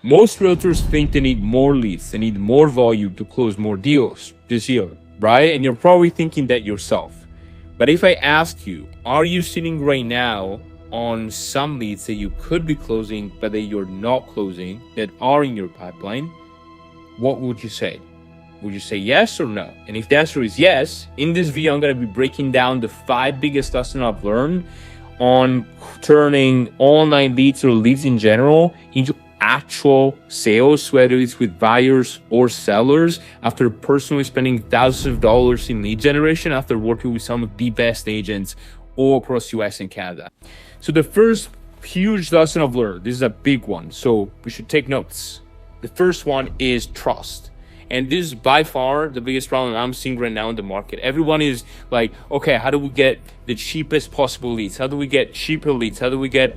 Most realtors think they need more leads, they need more volume to close more deals this year, right? And you're probably thinking that yourself. But if I ask you, are you sitting right now on some leads that you could be closing, but that you're not closing, that are in your pipeline? What would you say? Would you say yes or no? And if the answer is yes, in this video, I'm going to be breaking down the 5 biggest lessons I've learned on turning online leads or leads in general into actual sales, whether it's with buyers or sellers, after personally spending thousands of dollars in lead generation, after working with some of the best agents all across US and Canada. So the first huge lesson I've learned, this is a big one, so we should take notes. The first one is trust. And this is by far the biggest problem I'm seeing right now in the market. Everyone is like, okay, how do we get the cheapest possible leads? How do we get cheaper leads? How do we get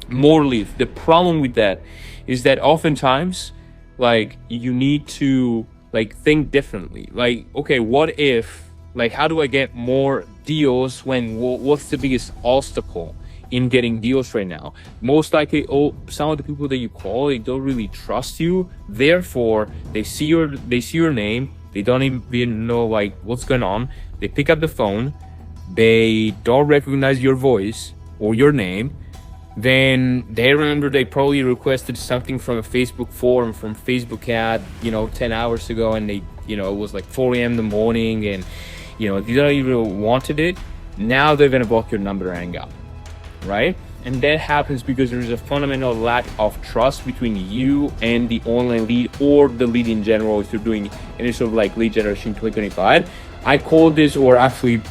more leads? The problem with that is that oftentimes, like, you need to like think differently. Like, okay, what if, like, how do I get more deals when what's the biggest obstacle in getting deals right now? Most likely, some of the people that you call, they don't really trust you. Therefore, they see your name. They don't even know like what's going on. They pick up the phone. They don't recognize your voice or your name. Then they remember they probably requested something from a Facebook forum, from Facebook ad, 10 hours ago, and they, it was like 4 a.m. in the morning, and they don't even wanted it. Now they're gonna block your number and hang up. Right? And that happens because there's a fundamental lack of trust between you and the online lead, or the lead in general. If you're doing any sort of like lead generation 2025, I called this, or actually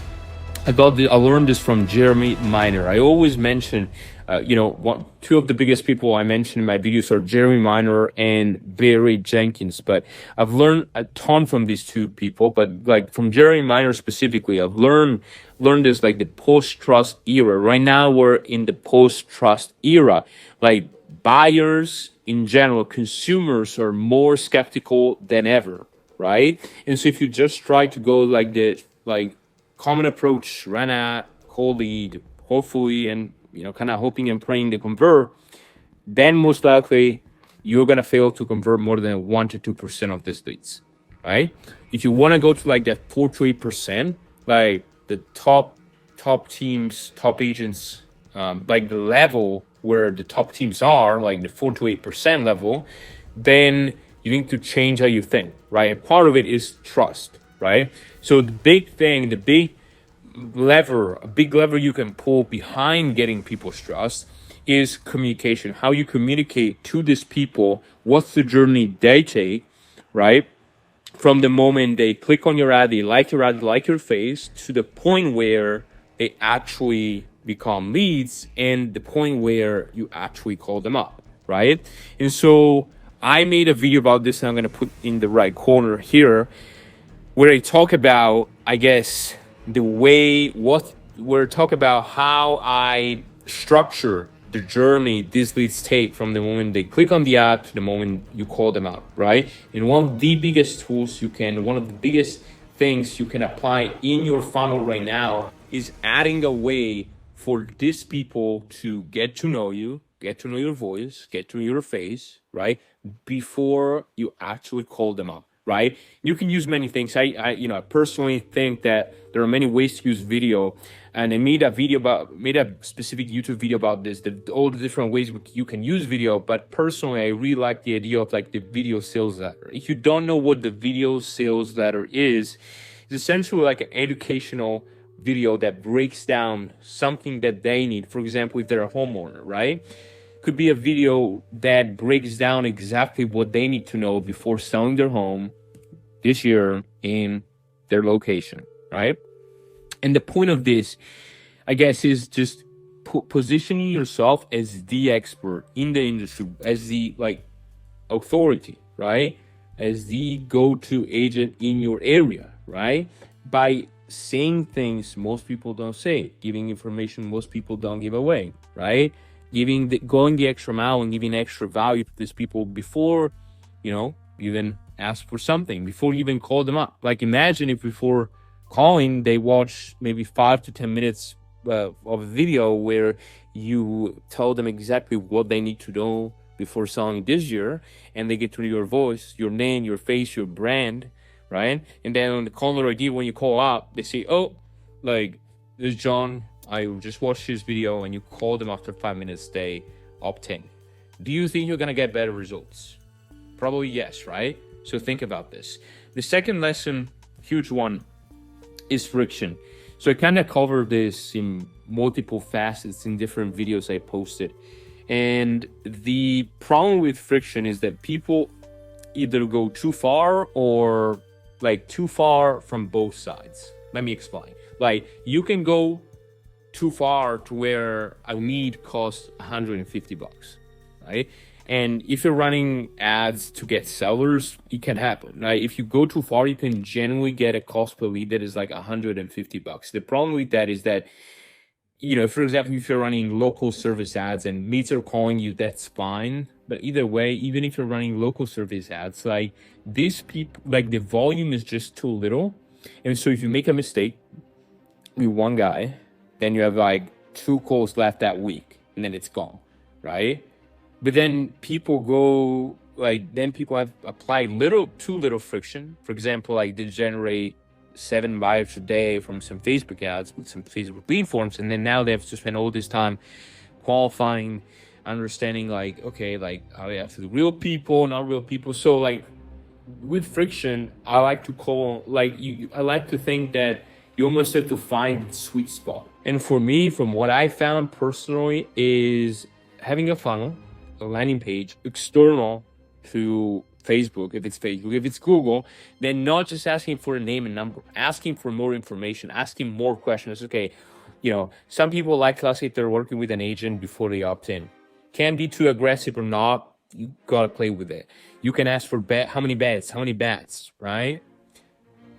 I learned this from Jeremy Miner. I always mention, two of the biggest people I mention in my videos are Jeremy Miner and Barry Jenkins. But I've learned a ton from these two people. But like from Jeremy Miner specifically, I've learned this, like the post-trust era. Right now, we're in the post-trust era. Like buyers in general, consumers are more skeptical than ever, right? And so if you just try to go like the common approach, run a cold lead, hopefully, and kind of hoping and praying to convert, then most likely you're gonna fail to convert more than 1 to 2% of these leads, right? If you want to go to like that 4 to 8%, like the top teams, top agents, like the level where the top teams are, like the 4 to 8% level, then you need to change how you think, right? And part of it is trust, right? So a big lever you can pull behind getting people's trust is communication. How you communicate to these people, what's the journey they take, right? From the moment they click on your ad, they like your ad, like your face, to the point where they actually become leads, and the point where you actually call them up, right? And so I made a video about this, and I'm going to put in the right corner here, where I talk about, I guess, talk about how I structure the journey these leads take from the moment they click on the app to the moment you call them out, right? And one of the biggest one of the biggest things you can apply in your funnel right now is adding a way for these people to get to know you, get to know your voice, get to know your face, right? Before you actually call them up, right? You can use many things. I personally think that there are many ways to use video, and I made a specific YouTube video about this, all the different ways you can use video. But personally, I really like the idea of like the video sales letter. If you don't know what the video sales letter is, it's essentially like an educational video that breaks down something that they need. For example, if they're a homeowner, right? Could be a video that breaks down exactly what they need to know before selling their home this year in their location, right? And the point of this, I guess, is just positioning yourself as the expert in the industry, as the authority, right? As the go-to agent in your area, right? By saying things most people don't say, giving information most people don't give away, right? Going the extra mile and giving extra value to these people before, even ask for something, before you even call them up. Like, imagine if before calling, they watch maybe 5 to 10 minutes of a video where you tell them exactly what they need to know before selling this year, and they get to know your voice, your name, your face, your brand, right? And then on the caller ID, when you call up, they say, oh, like, this is John, I just watched his video, and you call them after 5 minutes, they opt in. Do you think you're gonna get better results? Probably yes, right? So think about this. The second lesson, huge one, is friction. So I kind of covered this in multiple facets in different videos I posted. And the problem with friction is that people either go too far or like too far from both sides. Let me explain. Like, you can go too far to where a lead costs $150, right? And if you're running ads to get sellers, it can happen, right? If you go too far, you can generally get a cost per lead that is like $150. The problem with that is that, you know, for example, if you're running local service ads and leads are calling you, that's fine. But either way, even if you're running local service ads, like, these people, like, the volume is just too little. And so if you make a mistake with one guy, then you have like 2 calls left that week, and then it's gone, right? But then people go, like, then people have applied too little friction. For example, like, they generate 7 buyers a day from some Facebook ads with some Facebook lead forms, and then now they have to spend all this time qualifying, understanding, like, okay, like, are they actually real people, not real people? So, like, with friction, I like to call, like, I like to think that you almost have to find the sweet spot. And for me, from what I found personally, is having a funnel, a landing page, external to Facebook, if it's Facebook. If it's Google, then not just asking for a name and number, asking for more information, asking more questions. Okay, you know, some people like us if they're working with an agent before they opt in. Can be too aggressive or not, you gotta play with it. You can ask for how many bets, right?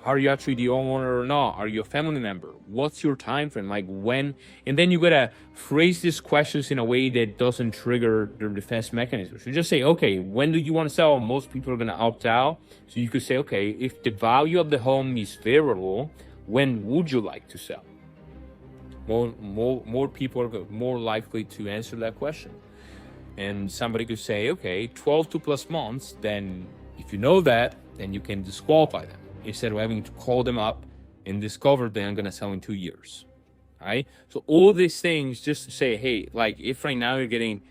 Are you actually the owner or not? Are you a family member? What's your time frame? Like, when? And then you gotta phrase these questions in a way that doesn't trigger their defense mechanism. So just say, okay, when do you want to sell? Most people are gonna opt out. So you could say, okay, if the value of the home is favorable, when would you like to sell? More people are more likely to answer that question. And somebody could say, okay, 12 to plus months. Then if you know that, then you can disqualify them, instead of having to call them up and discover that I'm going to sell in 2 years, right? So all these things just to say, hey, like, if right now you're getting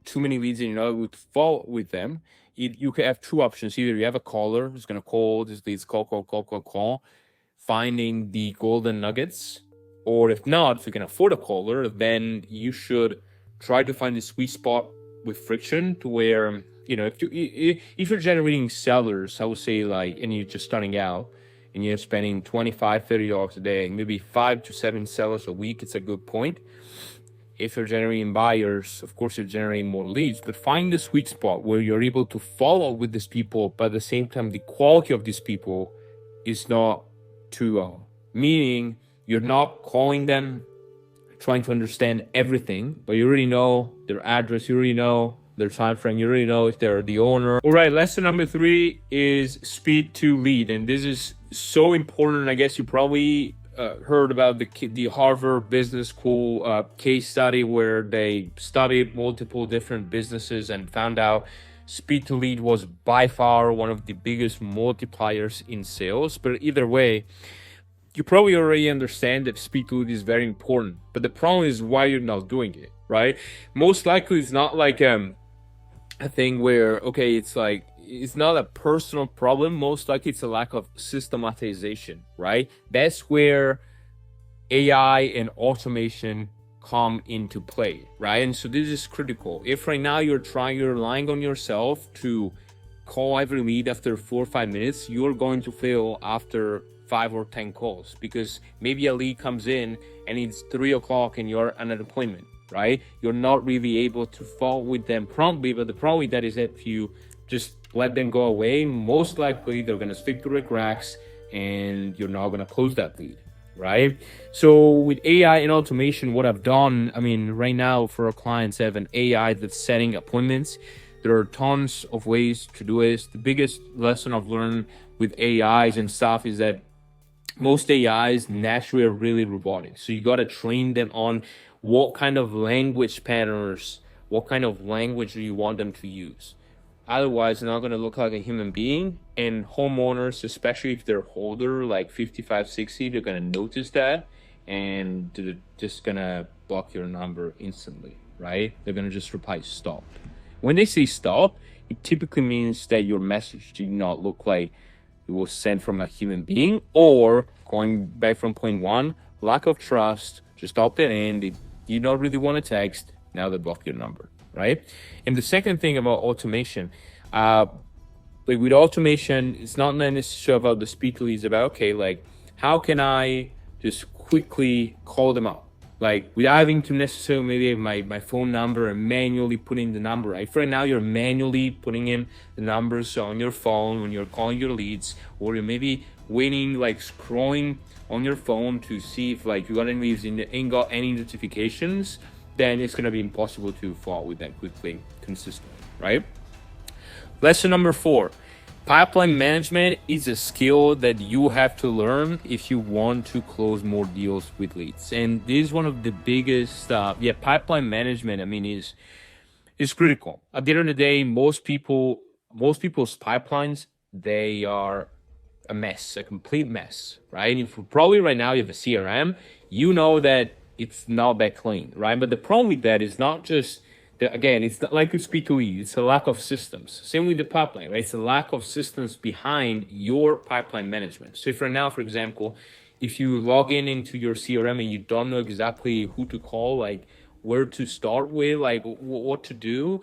too many leads and you're not able to follow with them, you can have 2 options. Either you have a caller who's going to call these leads, call, finding the golden nuggets. Or if not, if you can afford a caller, then you should try to find the sweet spot with friction to where, you know, if you're generating sellers, I would say, like, and you're just starting out and you're spending $25-$30 a day, maybe 5 to 7 sellers a week, it's a good point. If you're generating buyers, of course you're generating more leads, but find the sweet spot where you're able to follow with these people, but at the same time the quality of these people is not too low. Meaning you're not calling them trying to understand everything, but you already know their address, you already know their time frame, you already know if they're the owner. All right, lesson number 3 is speed to lead, and this is so important. I guess you probably heard about the Harvard Business School case study where they studied multiple different businesses and found out speed to lead was by far one of the biggest multipliers in sales. But either way, you probably already understand that speed to lead is very important, but the problem is why you're not doing it, right? Most likely it's not like a thing where, okay, it's like, it's not a personal problem. Most likely it's a lack of systematization, right? That's where AI and automation come into play, right? And so this is critical. If right now you're relying on yourself to call every lead after 4 or 5 minutes, you're going to fail after 5 or 10 calls, because maybe a lead comes in and it's 3 o'clock and you're on an appointment, right? You're not really able to follow with them promptly. But the problem with that is that if you just let them go away, most likely they're going to stick to their cracks and you're not going to close that lead, right? So with AI and automation, what I've done, I mean, right now for our clients, I have an AI that's setting appointments. There are tons of ways to do it. The biggest lesson I've learned with AIs and stuff is that most AIs naturally are really robotic. So you got to train them on what kind of language patterns, what kind of language do you want them to use. Otherwise, they're not going to look like a human being. And homeowners, especially if they're older, like 55, 60, they're going to notice that, and they're just going to block your number instantly, right? They're going to just reply stop. When they say stop, it typically means that your message did not look like it was sent from a human being, or going back from point one, lack of trust, just opt it in. They do not really want to text. Now they block your number, right? And the second thing about automation, like with automation, it's not necessarily about the speed to lead. It's about, okay, like how can I just quickly call them up? Like without having to necessarily maybe have my phone number and manually put in the number. Right? Right now you're manually putting in the numbers on your phone when you're calling your leads, or you're maybe waiting, like scrolling on your phone to see if like you got any leads and ain't got any notifications, then it's gonna be impossible to follow with that quickly, consistently, right? Lesson number 4. Pipeline management is a skill that you have to learn if you want to close more deals with leads. And this is one of the biggest, pipeline management, I mean, is critical. At the end of the day, most people's pipelines, they are a mess, a complete mess, right? If probably right now you have a CRM, you know that it's not that clean, right? But the problem with that is not just again, it's not like it's P2E, it's a lack of systems. Same with the pipeline, right? It's a lack of systems behind your pipeline management. So if right now, for example, if you log in into your CRM and you don't know exactly who to call, like where to start with, like what to do,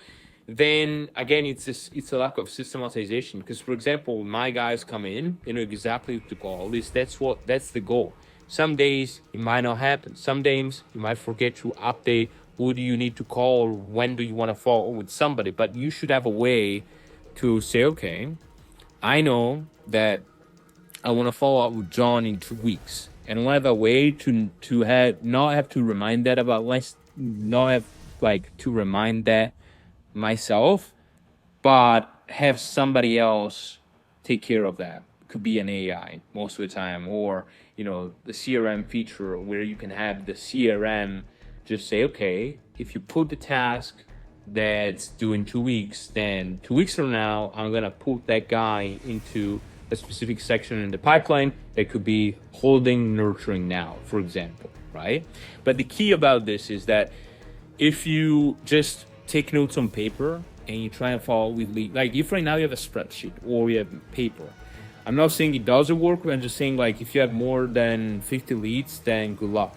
then again, it's a lack of systematization. Because for example, my guys come in, they know exactly who to call. At least that's the goal. Some days it might not happen. Some days you might forget to update who do you need to call, or when do you want to follow with somebody. But you should have a way to say, okay, I know that I want to follow up with John in 2 weeks, and I have a way to have not have to remind that about less, not have like to remind that myself, but have somebody else take care of that. Could be an AI most of the time, or the CRM feature where you can have the CRM just say, okay, if you put the task that's due in 2 weeks, then 2 weeks from now, I'm going to put that guy into a specific section in the pipeline that could be holding nurturing now, for example, right? But the key about this is that if you just take notes on paper and you try and follow with lead, like if right now you have a spreadsheet or you have paper, I'm not saying it doesn't work, but I'm just saying like if you have more than 50 leads, then good luck,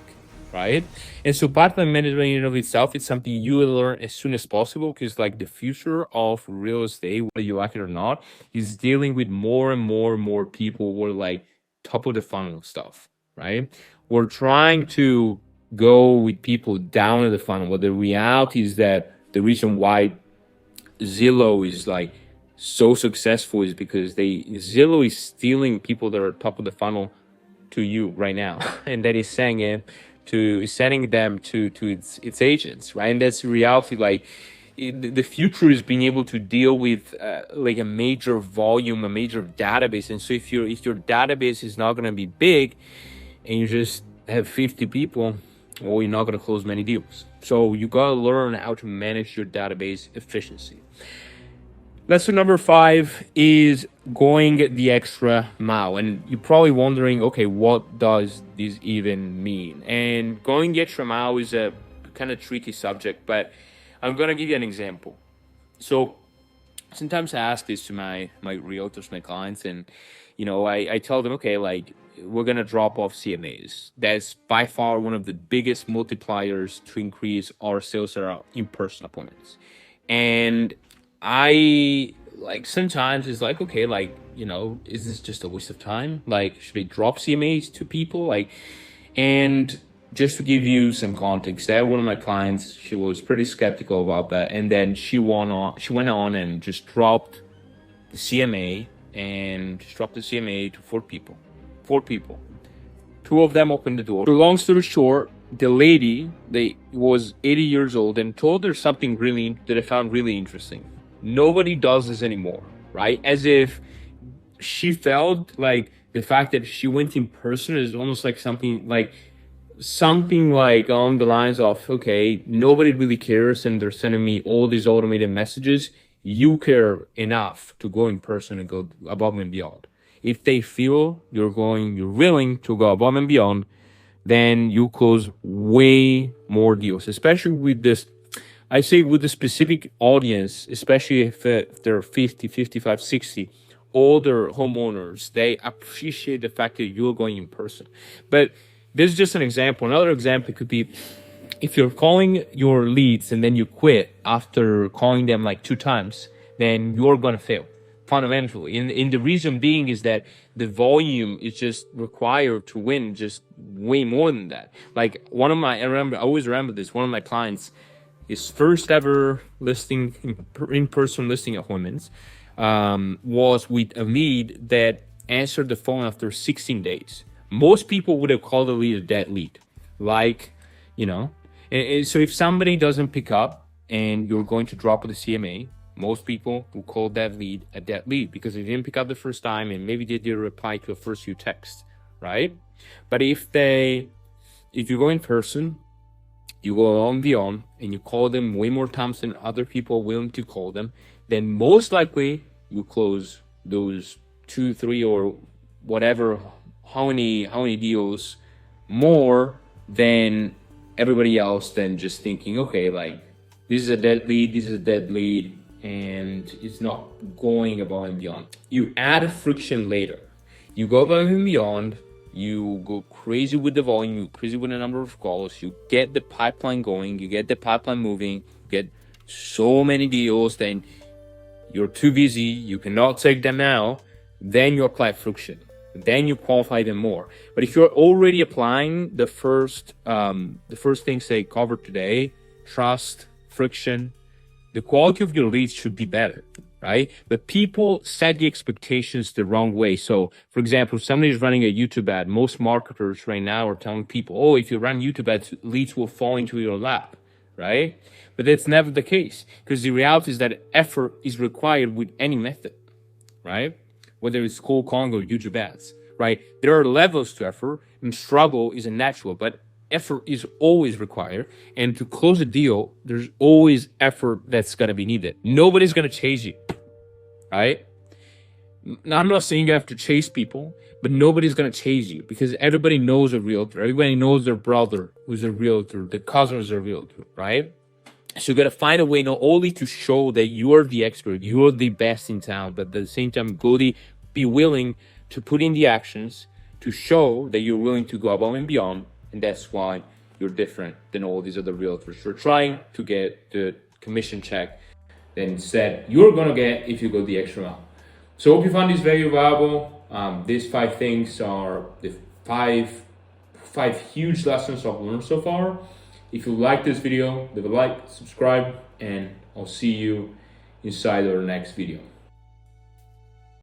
right? And so pipeline management in and of itself, it's something you will learn as soon as possible, because like the future of real estate, whether you like it or not, is dealing with more and more people who are like top of the funnel stuff, right? We're trying to go with people down the funnel, but the reality is that the reason why Zillow is like so successful is because Zillow is stealing people that are top of the funnel to you right now, and that is sending them to its agents, right? And that's the reality. Like the future is being able to deal with like a major volume, a major database. And so if your database is not going to be big, and you just have 50 people, well, you're not going to close many deals. So you got to learn how to manage your database efficiency. Lesson number 5 is going the extra mile. And you're probably wondering, okay, what does this even mean? And going the extra mile is a kind of tricky subject, but I'm going to give you an example. So sometimes I ask this to my realtors, my clients, and, I tell them, okay, like, we're going to drop off CMAs. That's by far one of the biggest multipliers to increase our sales that are in-person appointments. And I like sometimes it's like, okay, like, is this just a waste of time? Like, should I drop CMAs to people? Like, and just to give you some context, that one of my clients, she was pretty skeptical about that. And then she went on and just dropped the CMA to 4 people. 4 people. 2 of them opened the door. So long story short, the lady, they was 80 years old, and told her something that I found really interesting. Nobody does this anymore, right? As if she felt like the fact that she went in person is almost like something like something like on the lines of, okay, nobody really cares and they're sending me all these automated messages. You care enough to go in person and go above and beyond. If they feel you're willing to go above and beyond, then you close way more deals, especially with this. I say with the specific audience, especially if they're 50, 55, 60, older homeowners, they appreciate the fact that you're going in person. But this is just an example. Another example could be if you're calling your leads and then you quit after calling them like 2 times, then you're going to fail fundamentally. And the reason being is that the volume is just required to win just way more than that. Like I always remember this, one of my clients, his first ever listing, in-person listing appointments, was with a lead that answered the phone after 16 days. Most people would have called the lead a dead lead. Like, you know, and so if somebody doesn't pick up and you're going to drop with the CMA, most people will call that lead a dead lead because they didn't pick up the first time and maybe they didn't reply to a first few texts, right? But if you go in person, you go on beyond and you call them way more times than other people are willing to call them, then most likely you close those 2, 3, or whatever, how many deals more than everybody else, than just thinking, okay, like this is a dead lead, and it's not going above and beyond. You add friction later. You go above and beyond, you go crazy with the volume, you crazy with the number of calls, you get the pipeline going, you get the pipeline moving, you get so many deals, then you're too busy, you cannot take them now, then you apply friction. Then you qualify them more. But if you're already applying the first things they covered today, trust, friction, the quality of your leads should be better, right? But people set the expectations the wrong way. So, for example, if somebody is running a YouTube ad, most marketers right now are telling people, oh, if you run YouTube ads, leads will fall into your lap, right? But that's never the case, because the reality is that effort is required with any method, right? Whether it's cold calling or YouTube ads, right? There are levels to effort, and struggle is a natural, but effort is always required. And to close a deal, there's always effort that's going to be needed. Nobody's going to chase you, right? Now, I'm not saying you have to chase people, but nobody's going to chase you, because everybody knows a realtor. Everybody knows their brother who's a realtor, the cousin is a realtor, right? So you got to find a way not only to show that you're the expert, you're the best in town, but at the same time, be willing to put in the actions to show that you're willing to go above and beyond. And that's why you're different than all these other realtors. You're trying to get the commission check that instead you're going to get if you go the extra mile. So I hope you found this very valuable. These 5 things are the five huge lessons I've learned so far. If you like this video, leave a like, subscribe, and I'll see you inside our next video.